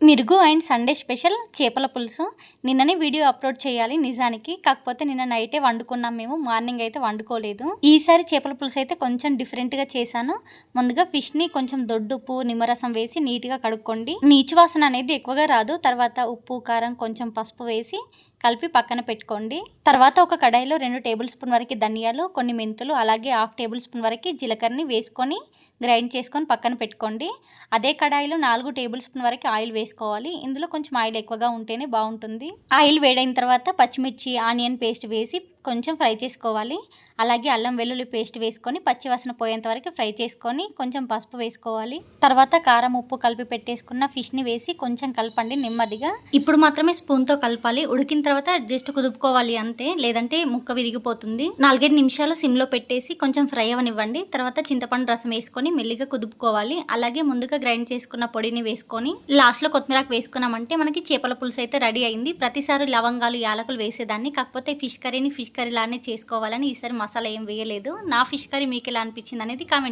మిరుగు and Sunday special చేపల పులుసు. నిన్ననే వీడియో అప్లోడ్ చేయాలి నిజానికి, కాకపోతే నిన్న నైటే వండుకున్నాం మేము, మార్నింగ్ అయితే వండుకోలేదు. ఈసారి చేపల పులుసు అయితే కొంచెం డిఫరెంట్గా చేశాను. ముందుగా ఫిష్ని కొంచెం దొడ్డుప్పు నిమ్మరసం వేసి నీట్గా కడుక్కోండి. నీచు వాసన అనేది ఎక్కువగా రాదు. తర్వాత ఉప్పు కారం కొంచెం పసుపు వేసి కలిపి పక్కన పెట్టుకోండి. తర్వాత ఒక కడాయిలో 2 టేబుల్ స్పూన్ వరకు ధనియాలు, కొన్ని మెంతులు, అలాగే 1/2 టేబుల్ స్పూన్ వరకు జీలకర్రని వేసుకొని గ్రైండ్ చేసుకొని పక్కన పెట్టుకోండి. అదే కడాయిలో 4 టేబుల్ స్పూన్ వరకు ఆయిల్ వేసుకోవాలి. ఇందులో కొంచెం ఆయిల్ ఎక్కువగా ఉంటేనే బాగుంటుంది. ఆయిల్ వేడైన తర్వాత పచ్చిమిర్చి, ఆనియన్ పేస్ట్ వేసి కొంచెం ఫ్రై చేసుకోవాలి. అలాగే అల్లం వెల్లుల్లి పేస్ట్ వేసుకొని పచ్చివాసన పోయేంత వరకు ఫ్రై చేసుకొని కొంచెం పసుపు వేసుకోవాలి. తర్వాత కారం ఉప్పు కలిపి పెట్టేసుకున్న ఫిష్ని వేసి కొంచెం కలపండి నెమ్మదిగా. ఇప్పుడు మాత్రమే స్పూన్తో కలపాలి. ఉడికిన తర్వాత జస్ట్ కుదుపుకోవాలి అంతే, లేదంటే ముక్క విరిగిపోతుంది. 4-5 నిమిషాలు సిమ్లో పెట్టేసి కొంచెం ఫ్రై అవనివ్వండి. తర్వాత చింతపండు రసం వేసుకొని మెల్లిగా కుదుపుకోవాలి. అలాగే ముందుగా గ్రైండ్ చేసుకున్న పొడిని వేసుకొని లాస్ట్లో కొత్తిమీరాకు వేసుకున్నామంటే మనకి చేపల పులుసు అయితే రెడీ అయింది. ప్రతిసారి లవంగాలు యాలకులు వేసేదాన్ని, కాకపోతే ఫిష్ కర్రీ లానే చేసుకోవాలని ఈసారి మసాలా ఏం వేయలేదు. నా ఫిష్ కర్రీ మీకు ఎలా అనిపించింది అనేది కామెంట్